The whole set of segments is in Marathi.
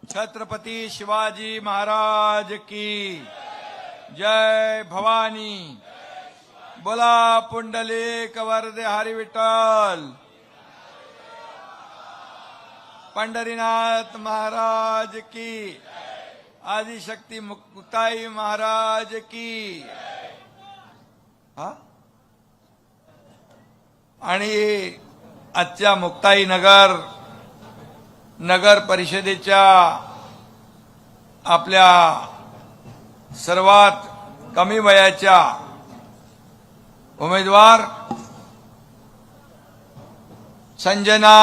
छत्रपती शिवाजी महाराज की जय भवानी। बोला पुंडलिक वरदे हरी विठ्ठल। पंढरीनाथ महाराज की, आदिशक्ती मुक्ताई महाराज की। आणि आजच्या मुक्ताई नगर परिषदेच्या आपल्या सर्वात कमी वयाच्या उमेदवार संजना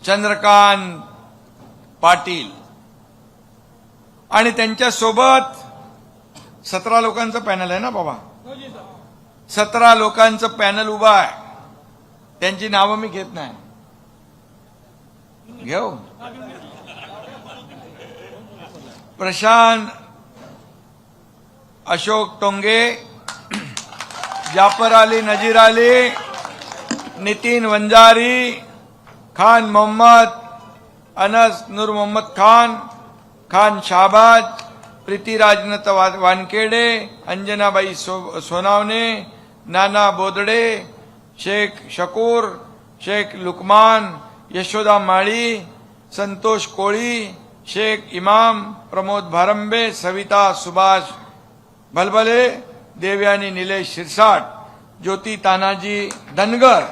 चंद्रकांत पाटील आणि त्यांच्या सोबत 17 लोकांचं पॅनल आहे ना बाबा, 17 लोकांचं पॅनल उभा आहे। त्यांची नावं मी घेत नाही, घेऊ। प्रशांत अशोक टोंगे, जाफर अली नजीर अली, नितीन वंजारी, खान मोहम्मद, अनस नूर मोहम्मद खान शाहबाज, प्रीती राजनाथ वानखेडे, अंजनाबाई सोनावणे, नाना बोदडे, शेख शकूर, शेख लुकमान, यशोदा माळी, संतोष कोळी, शेख इमाम, प्रमोद भारंबे, सविता सुभाष भलभले, देवयानी निलेश शिरसाट, ज्योती तानाजी धनगर।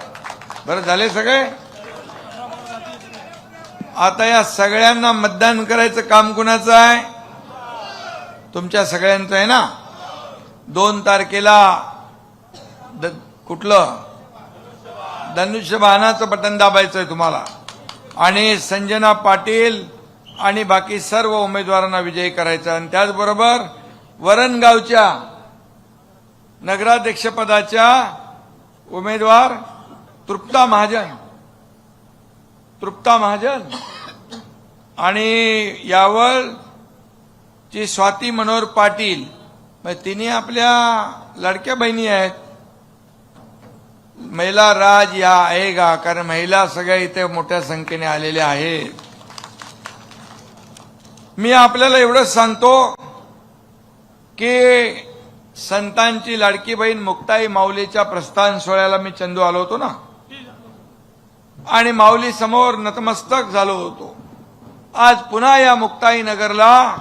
बरं झाले सगळे। आता या सगळ्यांना मतदान करायचं काम कुणाचं आहे? तुमच्या सगळ्यांचं आहे ना। 2 तारखेला कुठलं धनुष्यबाणाचं बटन दाबायचं आहे तुम्हाला आणि संजना पाटील आणि बाकी सर्व उमेदवारांना विजयी करायचं। आणि त्याचबरोबर वरणगावच्या नगराध्यक्षपदाच्या उमेदवार तृप्ता महाजन आणि यावर जी स्वाती मनोहर पाटील, तिन्ही आपल्या लाडक्या बहिणी आहेत। महिला राज या आहे का? कारण महिला सगळ्या इथे मोठ्या संख्येने आलेल्या आहेत। मी आपल्याला एवढंच सांगतो की संतांची लाडकी बहीण मुक्ताई माऊलीच्या प्रस्थान सोहळ्याला मी चंदू आलो होतो ना, आणि माऊली समोर नतमस्तक झालो होतो। आज पुन्हा या मुक्ताई नगरला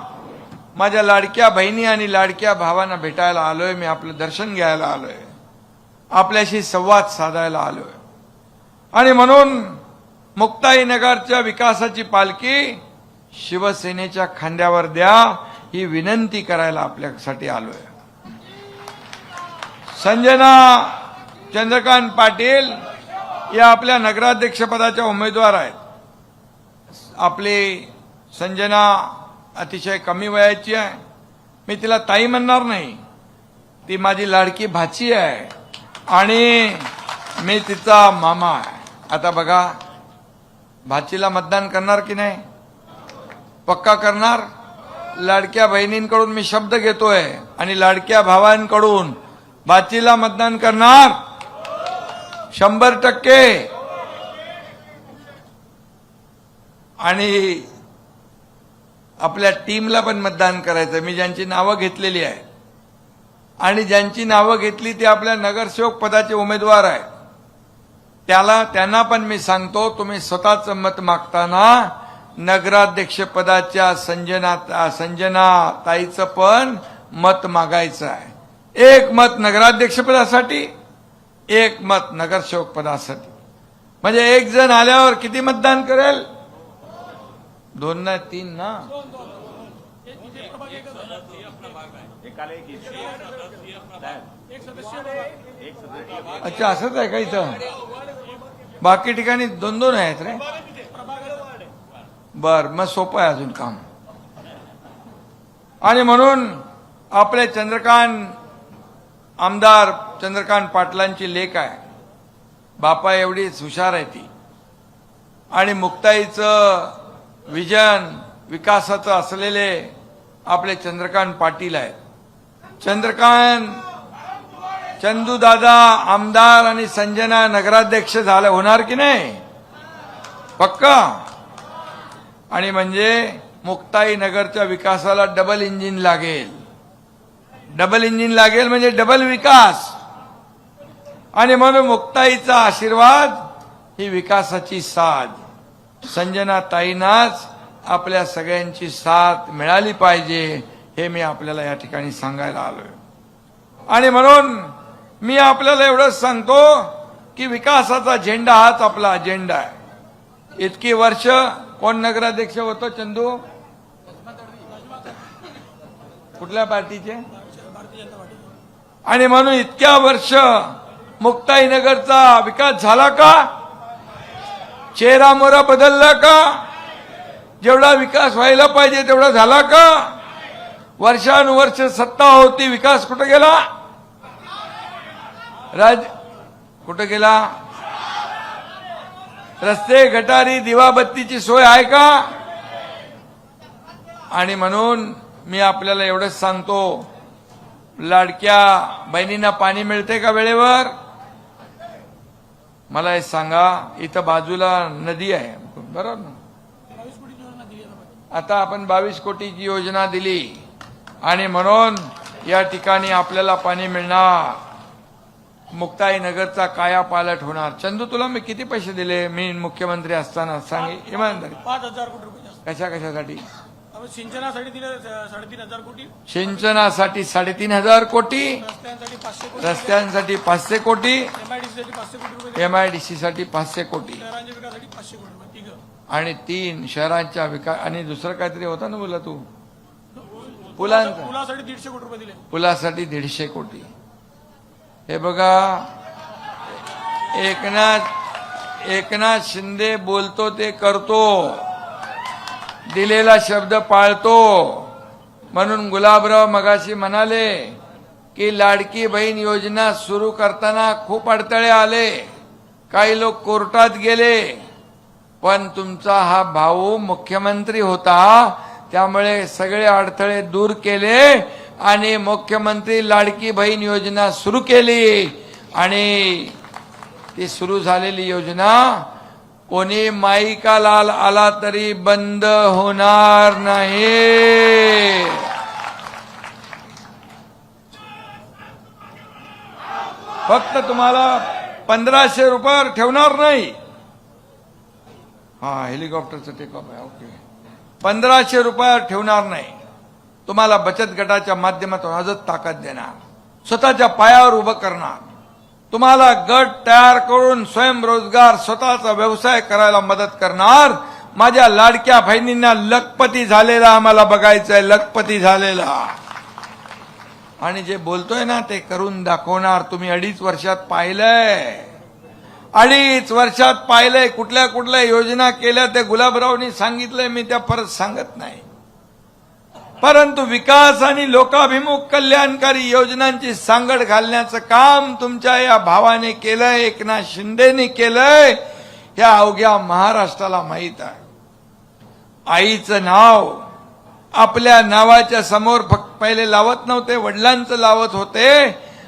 माझ्या लाडक्या बहिणी आणि लाडक्या भावांना भेटायला आलोय। मी आपलं दर्शन घ्यायला आलोय, आपल्याशी संवाद साधायला आलोय। आणि म्हणून मुक्ताई नगरच्या विकासाची पालखी शिवसेनेच्या खांद्यावर द्या, ही विनंती करायला आपल्यासाठी आलोय। संजना चंद्रकांत पाटील या आपल्या नगराध्यक्षपदाच्या उमेदवार आहेत। आपली संजना अतिशय कमी वयाची आहे। मी तिला ताई म्हणणार नाही, ती माझी लाडकी भाची आहे आणि मी तिचा मामा आहे। आता बघा, भाचीला मतदान करणार की नाही? पक्का करणार? लाडक्या बहिणींकडून मी शब्द घेतोय आणि लाडक्या भावांकडून भाचीला मतदान करणार 100%। आणि आपल्या टीमला पण मतदान करायचं। मी ज्यांची नावं घेतलेली आहे आणि ज्यांची नावं घेतली ते आपल्या नगरसेवक पदाचे उमेदवार आहेत, त्यांना पण मी सांगतो, तुम्ही स्वतःचं मत मागताना नगराध्यक्ष पदाच्या संजना ताईचं पण मत मागायचं आहे। 1 मत नगराध्यक्ष पदासाठी, 1 मत नगरसेवक पदासाठी। म्हणजे 1 जण आल्यावर किती मतदान करेल? 2 ना 3 ना? अच्छा, असंच आहे का इथं? बाकी ठिकाणी 2-2 आहेत रे। बर, मग सोपं आहे अजून काम। आणि म्हणून आपले आमदार चंद्रकांत पाटलांची लेक आहे, बापा एवढीच हुशार आहे ती। आणि मुक्ताईचं विजन विकासाचं असलेले आपले चंद्रकांत पाटील आहेत। चंदू दादा आमदार आणि संजना नगराध्यक्ष होणार की नाही? पक्का? आणि म्हणजे मुक्ताई नगरच्या विकासाला डबल इंजिन लागेल. डबल इंजिन लागेल म्हणजे डबल विकास. आणि म्हणून मुक्ताईचा आशीर्वाद ही विकासाची साथ. संजना ताईंनाच आपल्या सगळ्यांची साथ मिळाली पाहिजे हे मी आपल्याला या ठिकाणी सांगायला आलोय. आणि म्हणून मी आपल्याला एवढंच सांगतो की विकासाचा झेंडा हाच आपला अजेंडा आहे. इतकी वर्ष कोण नगराध्यक्ष होतो चंदू? कुठल्या पार्टीचे? आणि म्हणून इतक्या वर्ष मुक्ताईनगरचा विकास झाला का? चेहरा मोहरा बदलला का? जेवढा विकास व्हायला पाहिजे तेवढा झाला का? वर्षानुवर्ष सत्ता होती, विकास कुठे गेला? कुठे गेला? रस्ते, गटारी, दिवाबत्तीची सोय आहे का? आणि म्हणून मी आपल्याला एवढंच सांगतो, लाडक्या बहिणींना पाणी मिळते का वेळेवर? मला हे सांगा. इथं बाजूला नदी आहे, बरोबर ना? आता आपण 22 कोटीची योजना दिली आणि म्हणून या ठिकाणी आपल्याला पाणी मिळणार. मुक्ताई नगरचा कायापालट होणार. चंदू, तुला मी किती पैसे दिले मी मुख्यमंत्री असताना? सांगे इमानदारी. 5,000 कोटी रुपये. कशासाठी? सिंचनासाठी दिले 3,500 कोटी. सिंचनासाठी 3,500 कोटी. रस्त्यांसाठी 500 कोटी. रस्त्यांसाठी 500 कोटी. MIDC साठी 500 कोटी रुपये. MIDC साठी 500 कोटी. शहरांच्या विकासासाठी 500 कोटी रुपये. आणि 3 शहरांच्या विकास. आणि दुसरं काहीतरी होतं ना बोला तू? पुलांचा. पुलासाठी 150 कोटी रुपये दिले. पुलासाठी 150 कोटी. हे बघा, एकनाथ शिंदे बोलतो ते करतो, दिलेला शब्द पाळतो. म्हणून गुलाबराव मगाशी म्हणाले की लाडकी बहीण योजना सुरू करताना खूप अडथळे आले, काही लोक कोर्टात गेले, पण तुमचा हा भाऊ मुख्यमंत्री होता त्यामुळे सगळे अडथळे दूर केले आणि मुख्यमंत्री लाडकी बहीण योजना सुरू केली. आणि ती सुरू झालेली योजना कोणी माई का लाल आला तरी बंद होणार नाही. फक्त तुम्हाला 1,500 रुपयावर ठेवणार नाही. हा, हेलिकॉप्टरचं टेकऑफ आहे. ओके. 1,500 रुपयावर ठेवणार नाही. तुम्हाला बचत गटाच्या माध्यमातून अजून ताकद देणार, स्वतःच्या पायावर उभं करणार, तुम्हाला गट तयार करून स्वयंरोजगार स्वतःचा व्यवसाय करायला मदत करणार. माझ्या लाडक्या बहिणींना लखपती झालेला आम्हाला बघायचंय, लखपती झालेला. आणि जे बोलतोय ना ते करून दाखवणार. तुम्ही 2.5 वर्षात पाहिलंय, 2.5 वर्षात पाहिलंय कुठल्या कुठल्या योजना केल्या ते गुलाबरावनी सांगितलंय, मी त्या परत सांगत नाही. परंतु विकास आणि लोकाभिमुख कल्याणकारी योजनांची सांगड घालण्याचं काम तुमच्या या भावाने केलंय, एकनाथ शिंदेनी केलंय. या अवघ्या महाराष्ट्राला माहित आहे. आईचं नाव आपल्या नावाच्या समोर फक्त पहिले लावत नव्हते, वडिलांचं लावत होते.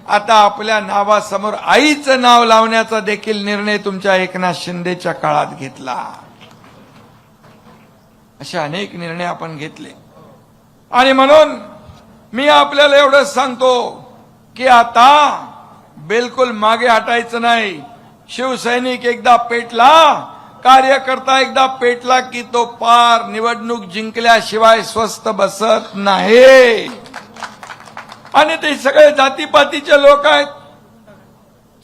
आता आपल्या नावासमोर आईचं नाव लावण्याचा देखील निर्णय तुमच्या एकनाथ शिंदेच्या काळात घेतला. असे अनेक निर्णय आपण घेतले. आणि म्हणून मी आपल्याला एवढंच सांगतो की आता बिलकुल मागे हटायचं नाही. शिवसैनिक एकदा पेटला, कार्यकर्ता एकदा पेटला की तो पार निवडणूक जिंकल्याशिवाय स्वस्थ बसत नाही. आणि ते सगळे जातीपातीचे लोक आहेत,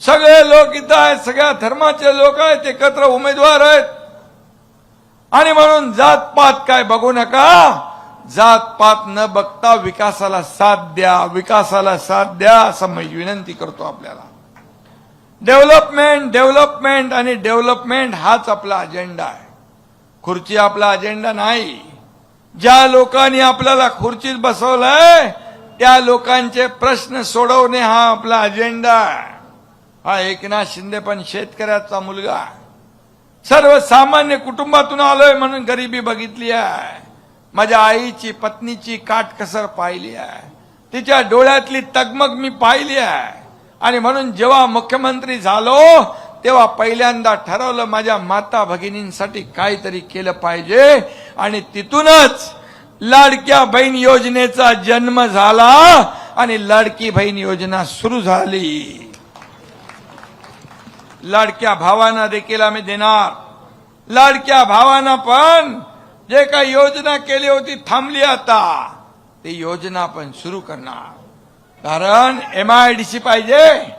सगळे लोक इथं आहेत, सगळ्या धर्माचे लोक आहेत, एकत्र उमेदवार आहेत. आणि म्हणून जातपात काय बघू नका. जातपात न बघता विकासाला साथ द्या, विकासाला साथ द्या असं मी विनंती करतो आपल्याला. डेव्हलपमेंट, डेव्हलपमेंट आणि डेव्हलपमेंट हाच आपला अजेंडा आहे. खुर्ची आपला अजेंडा नाही. ज्या लोकांनी आपल्याला खुर्चीत बसवलंय त्या लोकांचे प्रश्न सोडवणे हा आपला अजेंडा आहे. हा एकनाथ शिंदे पण शेतकऱ्याचा मुलगा आहे. सर्वसामान्य कुटुंबातून आलोय म्हणून गरिबी बघितली आहे. माझ्या आईची, पत्नीची काटकसर पाहिली आहे, तिच्या डोळ्यातली तगमग मी पाहिली आहे. आणि म्हणून जेव्हा मुख्यमंत्री झालो तेव्हा पहिल्यांदा ठरवलं माझ्या माता भगिनींसाठी काहीतरी केलं पाहिजे. आणि तिथूनच लाडक्या बहीण योजनेचा जन्म झाला आणि लाडकी बहीण योजना सुरू झाली. लाडक्या भावांना देखील आम्ही देणार. लाडक्या भावांना पण जे काही योजना केली होती थांबली, आता ती योजना पण सुरू करणार. कारण MIDC पाहिजे.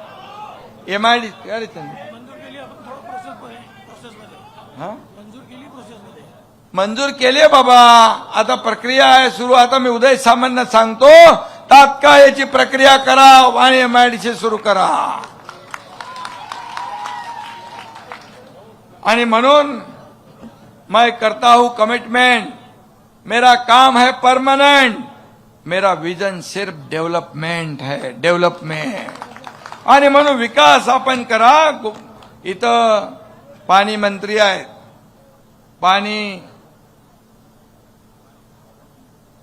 MIDC मंजूर केली आपण थोडं प्रोसेसमध्ये हा मंजूर केली प्रोसेसमध्ये. मंजूर केले बाबा. आता प्रक्रिया आहे सुरू. आता मी उदय सामंतना सांगतो, तात्काळ याची प्रक्रिया करा आणि MIDC सुरू करा. आणि म्हणून मैं करता हूं कमिटमेंट. मेरा काम है परमानेंट. मेरा विजन सिर्फ डेव्हलपमेंट है, डेव्हलपमेंट. आणि म्हणून विकास आपण करा. इथं पाणी मंत्री आहेत.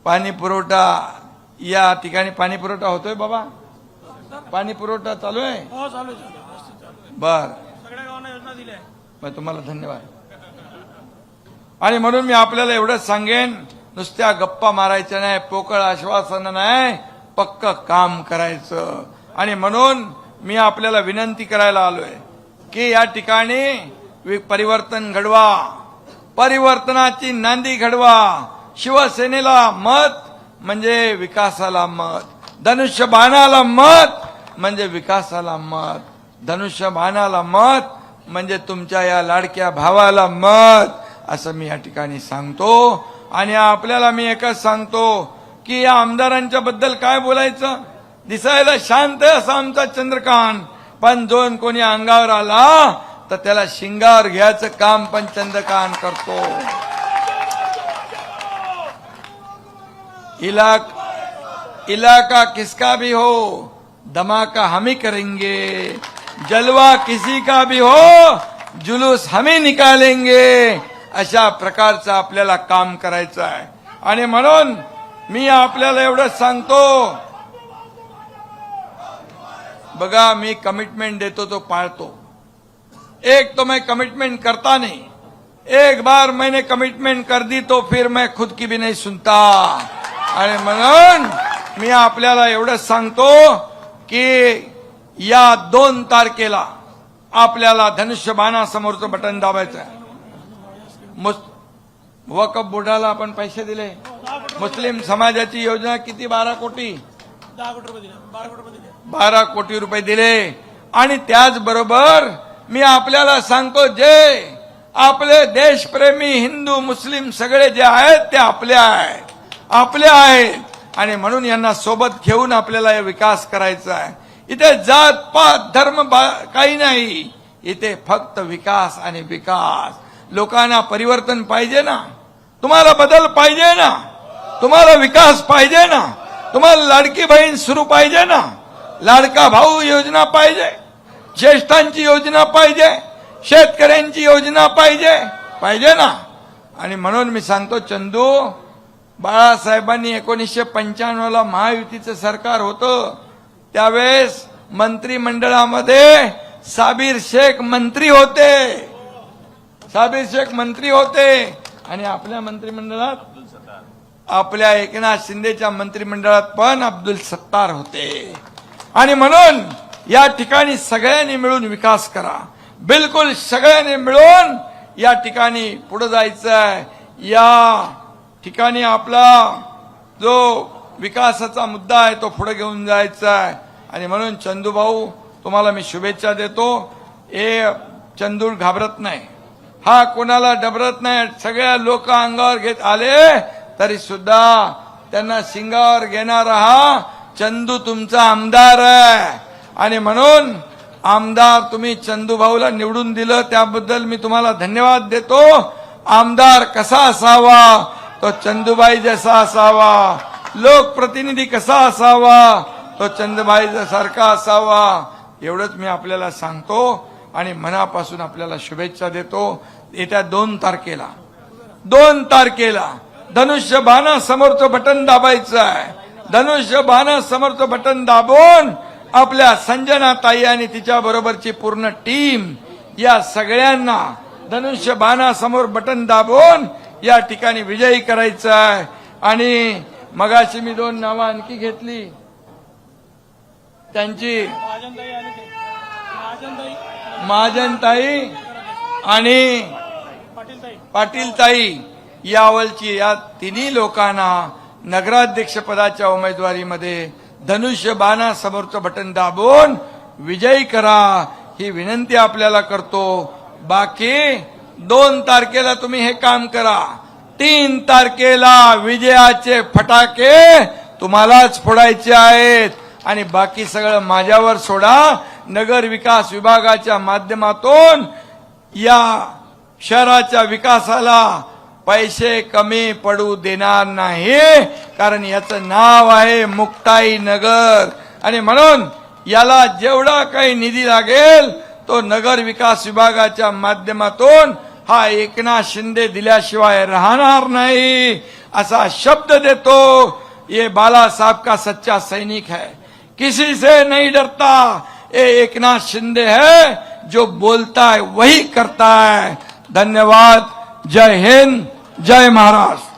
पाणी पुरवठा या ठिकाणी पाणी पुरवठा होतोय बाबा. पाणी पुरवठा चालू आहे. हो चालू आहे, व्यवस्थित चालू आहे. बर, सगळ्या गावांना योजना दिल्या आहे. मग तुम्हाला धन्यवाद. आणि म्हणून मी आपल्याला एवढंच सांगेन, नुसत्या गप्पा मारायच्या नाही, पोकळ आश्वासन नाही, पक्क काम करायचं. आणि म्हणून मी आपल्याला विनंती करायला आलोय की या ठिकाणी परिवर्तन घडवा, परिवर्तनाची नांदी घडवा. शिवसेनेला मत म्हणजे विकासाला मत, धनुष्यबाणाला मत म्हणजे विकासाला मत, धनुष्यबाणाला मत म्हणजे तुमच्या या लाडक्या भावाला मत, असं मी या ठिकाणी सांगतो. आणि आपल्याला मी एकच सांगतो की या आमदारांच्या बद्दल काय बोलायचं. दिसायला शांत असा आमचा चंद्रकांत, पण जो कोणी अंगावर आला तर त्याला शिंगावर घ्यायचं काम पण चंद्रकांत करतो. इलाका किसका भी हो, धमाका हम ही करेंगे. जलवा किसी का भी हो, जुलूस हम ही निकालेंगे. अशा प्रकारचं आपल्याला काम करायचं आहे. आणि म्हणून मी आपल्याला एवढंच सांगतो, बघा मी कमिटमेंट देतो तो पाळतो. एक तो मैं कमिटमेंट करता नहीं, एक बार मैंने कमिटमेंट कर दी तो फिर मैं खुद की भी नहीं सुनता. आणि म्हणून मी आपल्याला एवढंच सांगतो की या 2 तारखेला आपल्याला धनुष्यबाणासमोरचं बटन दाबायचं आहे. वकफ बोर्डाला आपण पैसे दिले. मुस्लिम समाजाची योजना किती? 12 कोटी, 10 कोटी रुपये दिले, 12 कोटी रुपये दिले. 12 कोटी रुपये दिले. आणि त्याचबरोबर मी आपल्याला सांगतो, जे आपले देशप्रेमी हिंदू मुस्लिम सगळे जे आहेत ते आपले आहेत. आणि म्हणून यांना सोबत घेऊन आपल्याला विकास करायचा आहे. इथे जात पात धर्म काही नाही. इथे फक्त विकास आणि विकास. लोकांना परिवर्तन पाहिजे ना, तुम्हाला बदल पाहिजे ना, तुम्हाला विकास पाहिजे ना, तुम्हाला लाडकी बहीण सुरू पाहिजे ना, लाडका भाऊ योजना पाहिजे, ज्येष्ठांची योजना पाहिजे, शेतकऱ्यांची योजना पाहिजे ना. आणि म्हणून मी सांगतो, चंदू, बाळासाहेबांनी 1995ला महायुतीचं सरकार होतं. त्यावेळेस मंत्रिमंडळामध्ये साबीर शेख मंत्री होते. आणि आपल्या मंत्रिमंडळात, आपल्या एकनाथ शिंदेच्या मंत्रिमंडळात पण अब्दुल सत्तार होते. आणि म्हणून या ठिकाणी सगळ्यांनी मिळून विकास करा. बिलकुल सगळ्यांनी मिळून या ठिकाणी पुढे जायचं आहे. या ठिकाणी आपला जो विकासाचा मुद्दा आहे तो पुढे घेऊन जायचा आहे. आणि म्हणून चंदू भाऊ, तुम्हाला मी शुभेच्छा देतो. चंदू घाबरत नाही, हा कोणाला डबरत नाही. सगळ्या लोक अंगावर घेत आले तरी सुद्धा त्यांना शिंगावर घेणारा हा चंदू तुमचा आमदार आहे. आणि म्हणून आमदार तुम्ही चंदू भाऊला निवडून दिलं त्याबद्दल मी तुम्हाला धन्यवाद देतो. आमदार कसा असावा, तो चंदूबाई जसा असावा. लोकप्रतिनिधी कसा असावा, तो चंदूबाई सारखा असावा. एवढंच मी आपल्याला सांगतो आणि मनापासून आपल्याला शुभेच्छा देतो. येत्या 2 तारखेला धनुष्यबाणासमोरचं बटन दाबायचं आहे. धनुष्यबाणासमोरचं बटन दाबून आपल्या संजना ताई आणि तिच्या बरोबरची पूर्ण टीम, या सगळ्यांना धनुष्यबाणासमोर बटन दाबून या ठिकाणी विजयी करायचं आहे. आणि मगाशी मी 2 नावं आणखी घेतली त्यांची, महाजनताई आले ते महाजनताई आणि पाटीलताई यावलची, या तिन्ही लोकांना नगराध्यक्षपदाच्या उमेदवारीमध्ये धनुष्यबाणा समोरचं बटन दाबून विजयी करा ही विनंती आपल्याला करतो. बाकी 2 तारखेला तुम्ही हे काम करा. 3 तारखेला विजयाचे फटाके तुम्हालाच फोडायचे आहेत आणि बाकी सगळं माझ्यावर सोडा. नगर विकास विभागाच्या माध्यमातून या शहराच्या विकासाला पैसे कमी पडू देणार नाही, कारण याचं नाव आहे मुक्ताई नगर. आणि म्हणून याला जेवढा काही निधी लागेल तो नगर विकास विभागाच्या माध्यमातून हा एकनाथ शिंदे दिल्याशिवाय राहणार नाही असा शब्द देतो. ये बाला साहब का सच्चा सैनिक है, किसी से नहीं डरता. ये एकनाथ शिंदे है जो बोलता है वही करता है. धन्यवाद. जय हिंद, जय महाराष्ट्र.